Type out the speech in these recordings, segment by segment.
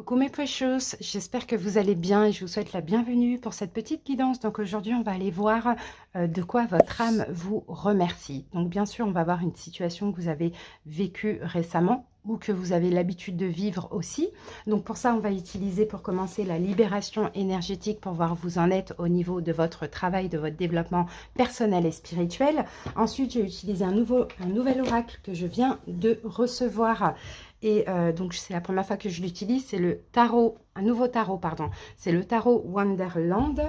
Coucou mes precious, j'espère que vous allez bien et je vous souhaite la bienvenue pour cette petite guidance. Donc aujourd'hui, on va aller voir de quoi votre âme vous remercie. Donc bien sûr, on va voir une situation que vous avez vécue récemment ou que vous avez l'habitude de vivre aussi. Donc pour ça, on va utiliser pour commencer la libération énergétique pour voir où vous en êtes au niveau de votre travail, de votre développement personnel et spirituel. Ensuite, j'ai utilisé un nouvel oracle que je viens de recevoir. Et donc, c'est la première fois que je l'utilise. C'est le tarot, un nouveau tarot, pardon. C'est le tarot Wonderland.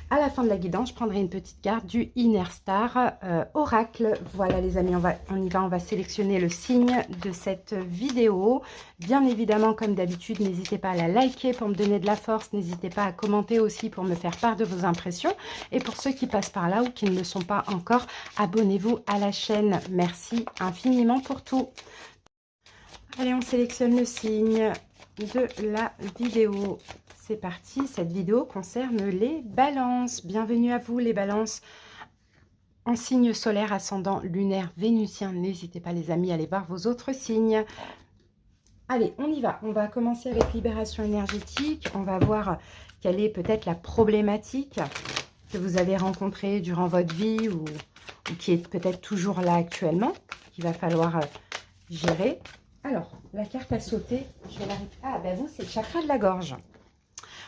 À la fin de la guidance, je prendrai une petite carte du Inner Star Oracle. Voilà les amis, on y va, on va sélectionner le signe de cette vidéo. Bien évidemment, comme d'habitude, n'hésitez pas à la liker pour me donner de la force. N'hésitez pas à commenter aussi pour me faire part de vos impressions. Et pour ceux qui passent par là ou qui ne le sont pas encore, abonnez-vous à la chaîne. Merci infiniment pour tout. Allez, on sélectionne le signe de la vidéo. C'est parti, cette vidéo concerne les balances. Bienvenue à vous les balances en signe solaire, ascendant, lunaire, vénusien. N'hésitez pas les amis à aller voir vos autres signes. Allez, on y va. On va commencer avec libération énergétique. On va voir quelle est peut-être la problématique que vous avez rencontrée durant votre vie ou qui est peut-être toujours là actuellement, qu'il va falloir gérer. Alors, la carte à sauter, je vais l'arrêter. Ah, ben vous, c'est le chakra de la gorge.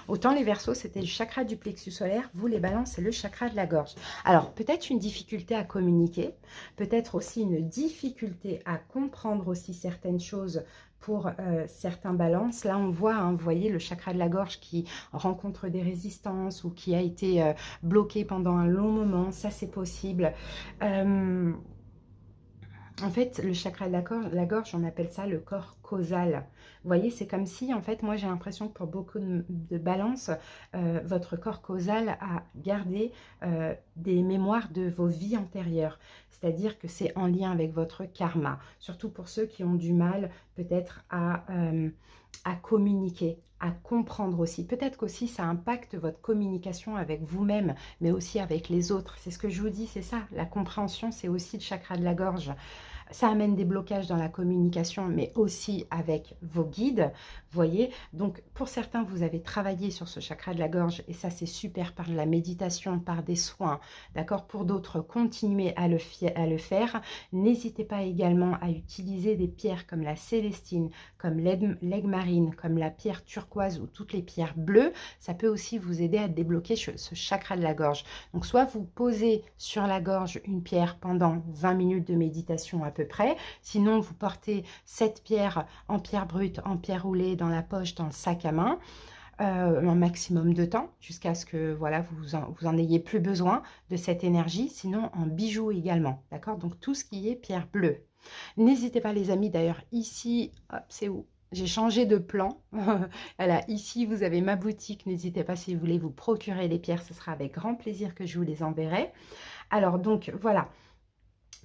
Autant les Verseaux, c'était le chakra du plexus solaire. Vous, les Balances, c'est le chakra de la gorge. Alors, peut-être une difficulté à communiquer. Peut-être aussi une difficulté à comprendre aussi certaines choses pour certains Balances. Là, on voit, hein, vous voyez, le chakra de la gorge qui rencontre des résistances ou qui a été bloqué pendant un long moment. Ça, c'est possible. En fait, le chakra de la gorge, on appelle ça le corps causal. Vous voyez, c'est comme si, en fait, moi j'ai l'impression que pour beaucoup de balances, votre corps causal a gardé des mémoires de vos vies antérieures. C'est-à-dire que c'est en lien avec votre karma. Surtout pour ceux qui ont du mal peut-être à communiquer, à comprendre aussi. Peut-être qu'aussi ça impacte votre communication avec vous-même, mais aussi avec les autres. C'est ce que je vous dis, c'est ça. La compréhension, c'est aussi le chakra de la gorge. Ça amène des blocages dans la communication, mais aussi avec vos guides, vous voyez. Donc, pour certains, vous avez travaillé sur ce chakra de la gorge, et ça, c'est super par la méditation, par des soins, d'accord. Pour d'autres, continuez à le faire. N'hésitez pas également à utiliser des pierres comme la célestine, comme l'aigle marine, comme la pierre turquoise ou toutes les pierres bleues. Ça peut aussi vous aider à débloquer ce chakra de la gorge. Donc, soit vous posez sur la gorge une pierre pendant 20 minutes de méditation à peu près. Sinon, vous portez cette pierre en pierre brute, en pierre roulée dans la poche, dans le sac à main, un maximum de temps, jusqu'à ce que voilà, vous en ayez plus besoin de cette énergie. Sinon, en bijoux également, d'accord. Donc, tout ce qui est pierre bleue. N'hésitez pas les amis, d'ailleurs, ici, c'est où? J'ai changé de plan. Voilà, ici, vous avez ma boutique. N'hésitez pas si vous voulez vous procurer les pierres. Ce sera avec grand plaisir que je vous les enverrai. Alors, donc, voilà.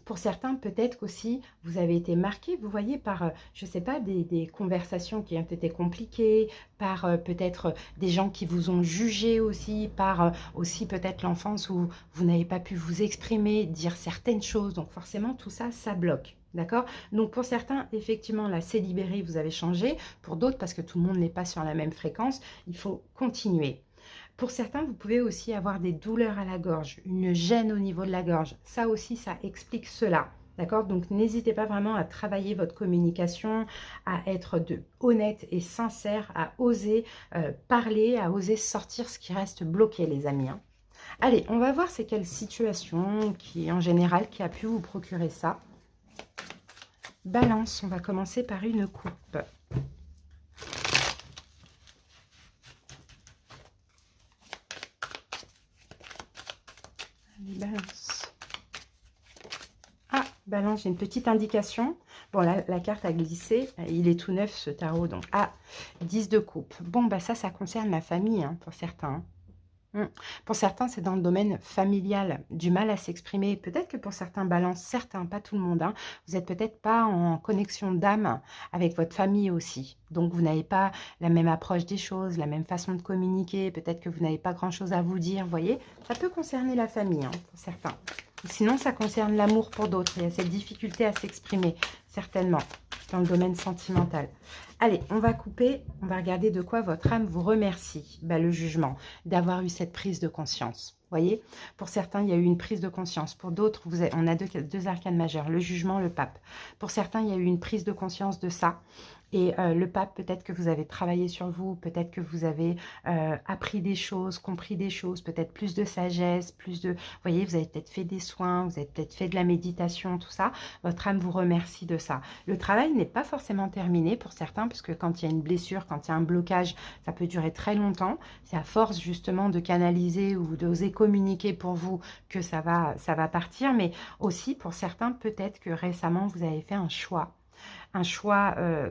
Pour certains, peut-être qu'aussi, vous avez été marqué, vous voyez, par, je ne sais pas, des conversations qui ont été compliquées, par peut-être des gens qui vous ont jugé aussi, par aussi peut-être l'enfance où vous n'avez pas pu vous exprimer, dire certaines choses. Donc forcément, tout ça, ça bloque. D'accord? Donc pour certains, effectivement, là, c'est libéré, vous avez changé. Pour d'autres, parce que tout le monde n'est pas sur la même fréquence, il faut continuer. Pour certains, vous pouvez aussi avoir des douleurs à la gorge, une gêne au niveau de la gorge. Ça aussi, ça explique cela. D'accord? Donc, n'hésitez pas vraiment à travailler votre communication, à être honnête et sincère, à oser parler, à oser sortir ce qui reste bloqué, les amis. Hein. Allez, on va voir c'est quelle situation qui, en général, qui a pu vous procurer ça. Balance, on va commencer par une coupe. Balance. Ah, Balance, j'ai une petite indication. Bon, là, la carte a glissé. Il est tout neuf, ce tarot. Donc, 10 de coupe. Bon, bah ça concerne la famille, hein, pour certains. Pour certains, c'est dans le domaine familial, du mal à s'exprimer. Peut-être que pour certains balances, certains, pas tout le monde, hein, vous n'êtes peut-être pas en connexion d'âme avec votre famille aussi. Donc, vous n'avez pas la même approche des choses, la même façon de communiquer. Peut-être que vous n'avez pas grand-chose à vous dire, vous voyez. Ça peut concerner la famille, hein, pour certains. Sinon, ça concerne l'amour pour d'autres. Il y a cette difficulté à s'exprimer, certainement. dans le domaine sentimental. Allez, on va couper, on va regarder de quoi votre âme vous remercie. Bah, le jugement, d'avoir eu cette prise de conscience. Vous voyez, pour certains, il y a eu une prise de conscience. Pour d'autres, on a deux arcanes majeures, le jugement, le pape. Pour certains, il y a eu une prise de conscience de ça. Et le pape, peut-être que vous avez travaillé sur vous, peut-être que vous avez appris des choses, compris des choses, peut-être plus de sagesse, plus de... Vous voyez, vous avez peut-être fait des soins, vous avez peut-être fait de la méditation, tout ça. Votre âme vous remercie de ça. Le travail n'est pas forcément terminé pour certains, parce que quand il y a une blessure, quand il y a un blocage, ça peut durer très longtemps. C'est à force justement de canaliser ou d'oser communiquer pour vous que ça va partir. Mais aussi pour certains, peut-être que récemment, vous avez fait un choix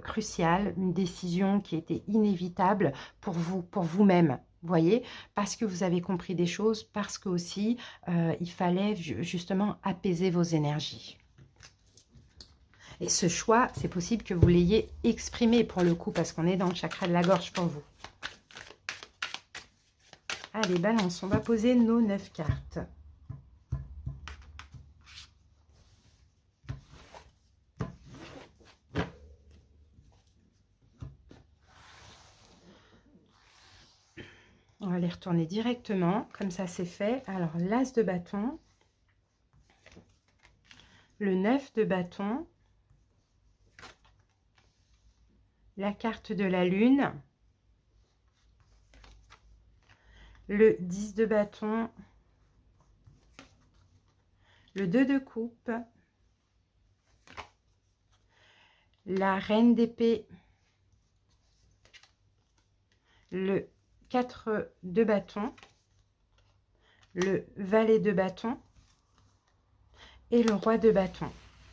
crucial, une décision qui était inévitable pour vous, pour vous-même. Vous voyez, parce que vous avez compris des choses, parce que aussi il fallait justement apaiser vos énergies. Et ce choix, c'est possible que vous l'ayez exprimé pour le coup, parce qu'on est dans le chakra de la gorge pour vous. Allez, balance, on va poser nos 9 cartes. On va les retourner directement, comme ça c'est fait. Alors, l'as de bâton, le 9 de bâton, la carte de la lune, le 10 de bâton, le 2 de coupe, la reine d'épée, le 4 de bâton, le valet de bâton et le roi de bâton.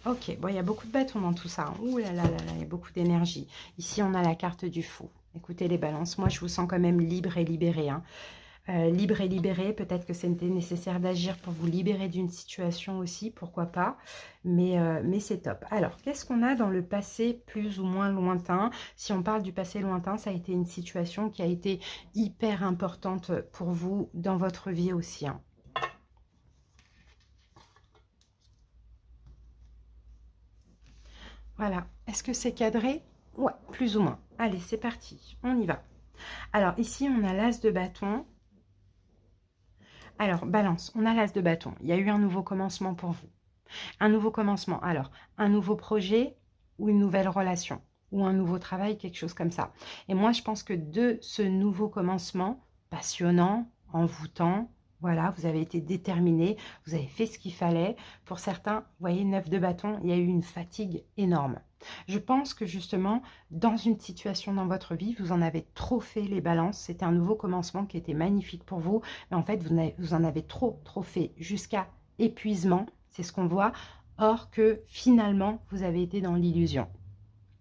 Ok, bon, il y a beaucoup de bâtons dans tout ça. Ouh là là là là, il y a beaucoup d'énergie. Ici, on a la carte du fou. Écoutez les balances, moi je vous sens quand même libre et libéré. Hein. Libre et libéré, peut-être que c'était nécessaire d'agir pour vous libérer d'une situation aussi, pourquoi pas, mais c'est top. Alors, qu'est-ce qu'on a dans le passé plus ou moins lointain? Si on parle du passé lointain, ça a été une situation qui a été hyper importante pour vous dans votre vie aussi. Hein. Voilà, est-ce que c'est cadré? Ouais, plus ou moins. Allez, c'est parti, on y va. Alors, ici, on a l'as de bâton. Alors, balance, on a l'as de bâton. Il y a eu un nouveau commencement pour vous. Un nouveau commencement. Alors, un nouveau projet ou une nouvelle relation ou un nouveau travail, quelque chose comme ça. Et moi, je pense que de ce nouveau commencement, passionnant, envoûtant, voilà, vous avez été déterminé, vous avez fait ce qu'il fallait. Pour certains, vous voyez, 9 de bâton, il y a eu une fatigue énorme. Je pense que justement, dans une situation dans votre vie, vous en avez trop fait les balances. C'était un nouveau commencement qui était magnifique pour vous. Mais en fait, vous en avez trop fait jusqu'à épuisement. C'est ce qu'on voit. Or que finalement, vous avez été dans l'illusion.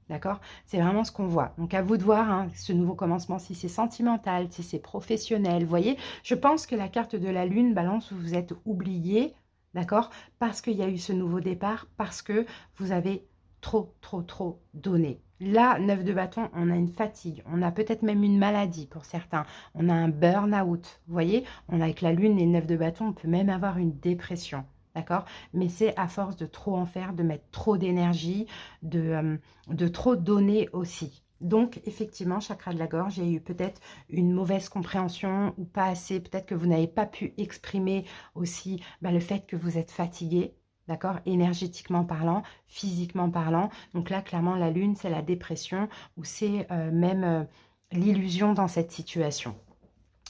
D'accord? C'est vraiment ce qu'on voit. Donc, à vous de voir hein, ce nouveau commencement, si c'est sentimental, si c'est professionnel. Vous voyez, je pense que la carte de la lune, balance, vous vous êtes oublié, d'accord? Parce qu'il y a eu ce nouveau départ, parce que vous avez trop donné. Là, 9 de bâton, on a une fatigue, on a peut-être même une maladie pour certains. On a un burn-out, vous voyez? On a avec la lune et 9 de bâton, on peut même avoir une dépression. D'accord? Mais c'est à force de trop en faire, de mettre trop d'énergie, de trop donner aussi. Donc, effectivement, chakra de la gorge, il y a eu peut-être une mauvaise compréhension ou pas assez. Peut-être que vous n'avez pas pu exprimer aussi le fait que vous êtes fatigué, d'accord? Énergétiquement parlant, physiquement parlant. Donc là, clairement, la lune, c'est la dépression ou c'est même l'illusion dans cette situation.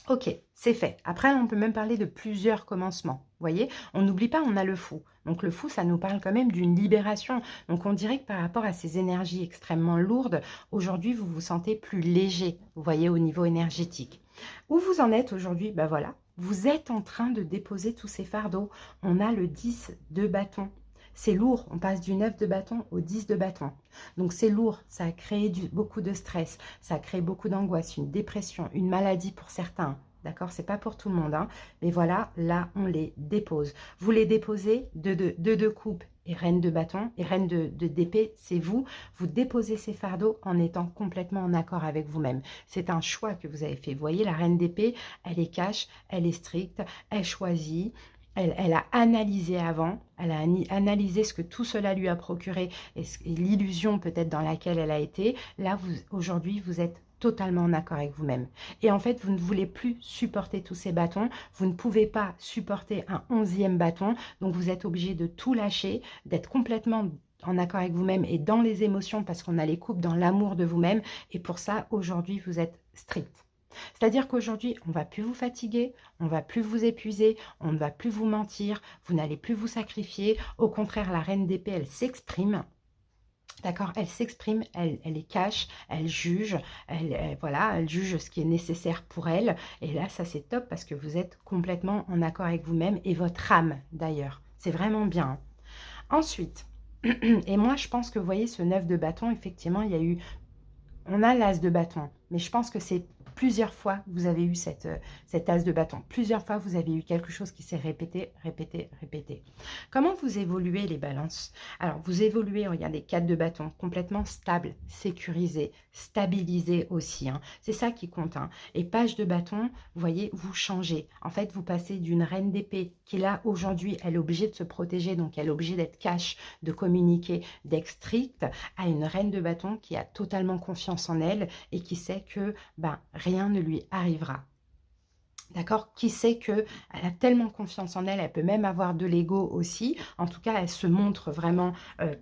Ok, c'est fait. Après, on peut même parler de plusieurs commencements. Vous voyez, on n'oublie pas, on a le fou. Donc le fou, ça nous parle quand même d'une libération. Donc on dirait que par rapport à ces énergies extrêmement lourdes, aujourd'hui, vous vous sentez plus léger, vous voyez, au niveau énergétique. Où vous en êtes aujourd'hui? Ben voilà, vous êtes en train de déposer tous ces fardeaux. On a le 10 de bâton. C'est lourd, on passe du 9 de bâton au 10 de bâton. Donc c'est lourd, ça a créé beaucoup de stress, ça a créé beaucoup d'angoisse, une dépression, une maladie pour certains. D'accord, c'est pas pour tout le monde. Hein. Mais voilà, là, on les dépose. Vous les déposez, deux coupes et reine de bâton, et reine d'épée, c'est vous. Vous déposez ces fardeaux en étant complètement en accord avec vous-même. C'est un choix que vous avez fait. Vous voyez, la reine d'épée, elle est cash, elle est stricte, elle choisit. Elle a analysé avant, elle a analysé ce que tout cela lui a procuré et l'illusion peut-être dans laquelle elle a été. Là, aujourd'hui, vous êtes totalement en accord avec vous-même. Et en fait, vous ne voulez plus supporter tous ces bâtons. Vous ne pouvez pas supporter un 11e bâton. Donc, vous êtes obligé de tout lâcher, d'être complètement en accord avec vous-même et dans les émotions parce qu'on a les coupes dans l'amour de vous-même. Et pour ça, aujourd'hui, vous êtes strict. C'est-à-dire qu'aujourd'hui, on ne va plus vous fatiguer, on ne va plus vous épuiser, on ne va plus vous mentir, vous n'allez plus vous sacrifier. Au contraire, la reine d'épée, elle s'exprime. D'accord, elle s'exprime, elle est cash, elle juge, voilà, elle juge ce qui est nécessaire pour elle. Et là, ça c'est top parce que vous êtes complètement en accord avec vous-même et votre âme d'ailleurs. C'est vraiment bien. Ensuite, et moi je pense que vous voyez ce 9 de bâton, effectivement, il y a eu, on a l'as de bâton, mais je pense que c'est plusieurs fois que vous avez eu cet as de bâton. Plusieurs fois, vous avez eu quelque chose qui s'est répété, répété, répété. Comment vous évoluez les balances? Alors, vous évoluez, regardez, 4 de bâton, complètement stable, sécurisé, stabilisé aussi. Hein. C'est ça qui compte. Hein. Et page de bâton, vous voyez, vous changez. En fait, vous passez d'une reine d'épée qui, là, aujourd'hui, elle est obligée de se protéger, donc elle est obligée d'être cash, de communiquer, d'être stricte, à une reine de bâton qui a totalement confiance en elle et qui sait que ben, rien ne lui arrivera. D'accord? Qui sait qu'elle a tellement confiance en elle, elle peut même avoir de l'ego aussi. En tout cas, elle se montre vraiment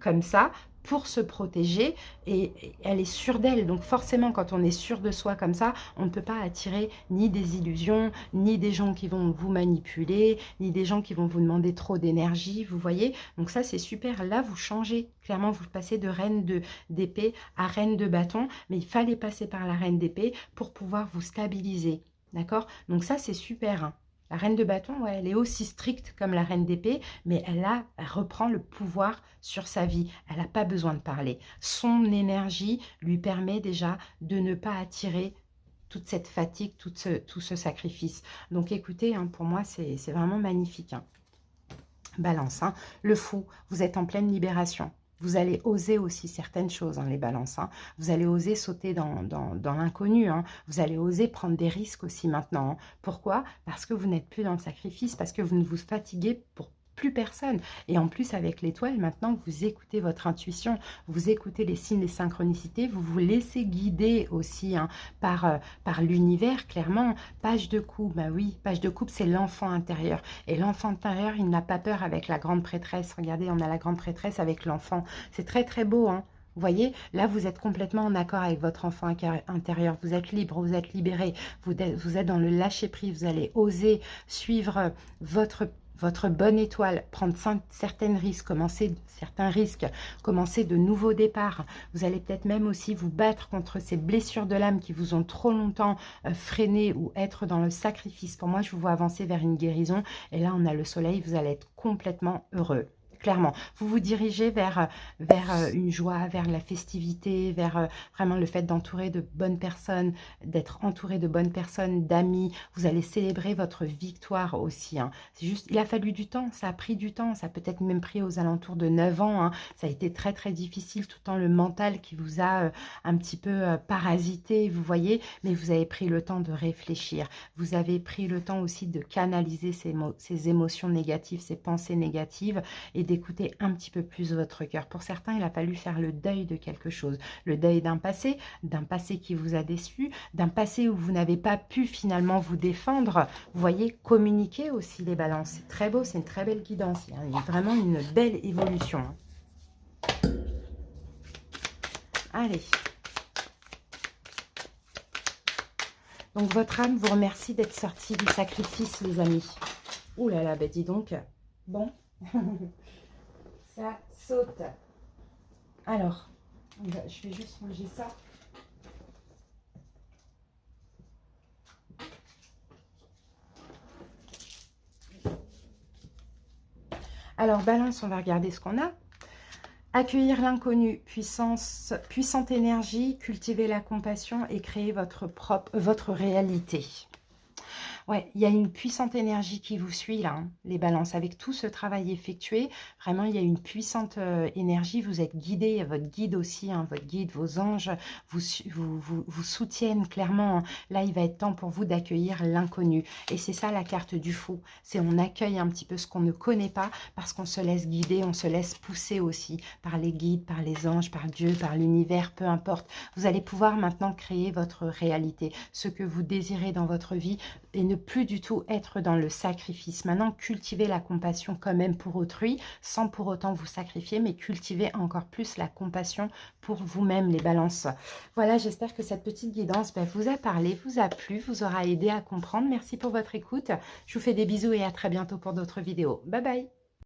comme ça pour se protéger et elle est sûre d'elle. Donc forcément, quand on est sûr de soi comme ça, on ne peut pas attirer ni des illusions, ni des gens qui vont vous manipuler, ni des gens qui vont vous demander trop d'énergie, vous voyez? Donc ça, c'est super. Là, vous changez. Clairement, vous passez de reine d'épée à reine de bâton, mais il fallait passer par la reine d'épée pour pouvoir vous stabiliser. D'accord? Donc ça, c'est super. Hein. La reine de bâton, ouais, elle est aussi stricte comme la reine d'épée, mais elle reprend le pouvoir sur sa vie. Elle n'a pas besoin de parler. Son énergie lui permet déjà de ne pas attirer toute cette fatigue, tout ce sacrifice. Donc écoutez, hein, pour moi, c'est vraiment magnifique. Hein. Balance, hein. Le fou, vous êtes en pleine libération. Vous allez oser aussi certaines choses, hein, les balances. Hein. Vous allez oser sauter dans l'inconnu. Hein. Vous allez oser prendre des risques aussi maintenant. Hein. Pourquoi? Parce que vous n'êtes plus dans le sacrifice, parce que vous ne vous fatiguez pour plus personne. Et en plus, avec l'étoile, maintenant, vous écoutez votre intuition, vous écoutez les signes, les synchronicités, vous vous laissez guider aussi hein, par l'univers, clairement. Page de coupe, bah oui, page de coupe, c'est l'enfant intérieur. Et l'enfant intérieur, il n'a pas peur avec la grande prêtresse. Regardez, on a la grande prêtresse avec l'enfant. C'est très, très beau, hein. Vous voyez, là, vous êtes complètement en accord avec votre enfant intérieur. Vous êtes libre, vous êtes libéré. Vous êtes dans le lâcher-prise. Vous allez oser suivre votre bonne étoile, prendre certains risques, commencer de nouveaux départs. Vous allez peut-être même aussi vous battre contre ces blessures de l'âme qui vous ont trop longtemps freiné ou être dans le sacrifice. Pour moi, je vous vois avancer vers une guérison. Et là, on a le soleil, vous allez être complètement heureux. Clairement, vous vous dirigez vers une joie, vers la festivité, vers vraiment le fait d'entourer de bonnes personnes, d'être entouré de bonnes personnes, d'amis. Vous allez célébrer votre victoire aussi. Hein. C'est juste, il a fallu du temps, ça a pris du temps, ça a peut-être même pris aux alentours de 9 ans. Hein. Ça a été très très difficile, tout le temps le mental qui vous a un petit peu parasité, vous voyez, mais vous avez pris le temps de réfléchir. Vous avez pris le temps aussi de canaliser ces émotions négatives, ces pensées négatives et d'écouter un petit peu plus votre cœur. Pour certains, il a fallu faire le deuil de quelque chose. Le deuil d'un passé qui vous a déçu, d'un passé où vous n'avez pas pu finalement vous défendre. Vous voyez, communiquer aussi les balances. C'est très beau, c'est une très belle guidance. Il y a vraiment une belle évolution. Allez. Donc, votre âme vous remercie d'être sorti du sacrifice, les amis. Ouh là là, bah dis donc. Bon. Ça saute. Alors, je vais juste ranger ça. Alors, balance, on va regarder ce qu'on a. Accueillir l'inconnu, puissante énergie, cultiver la compassion et créer votre réalité. Ouais, il y a une puissante énergie qui vous suit là, hein, les balances. Avec tout ce travail effectué, vraiment, il y a une puissante énergie. Vous êtes guidés, votre guide aussi, hein, votre guide, vos anges vous soutiennent clairement, hein. Là, il va être temps pour vous d'accueillir l'inconnu. Et c'est ça la carte du fou. C'est on accueille un petit peu ce qu'on ne connaît pas parce qu'on se laisse guider, on se laisse pousser aussi par les guides, par les anges, par Dieu, par l'univers, peu importe. Vous allez pouvoir maintenant créer votre réalité, ce que vous désirez dans votre vie et ne plus du tout être dans le sacrifice. Maintenant, cultivez la compassion quand même pour autrui, sans pour autant vous sacrifier, mais cultivez encore plus la compassion pour vous-même, les balances. Voilà, j'espère que cette petite guidance vous a parlé, vous a plu, vous aura aidé à comprendre. Merci pour votre écoute. Je vous fais des bisous et à très bientôt pour d'autres vidéos. Bye bye!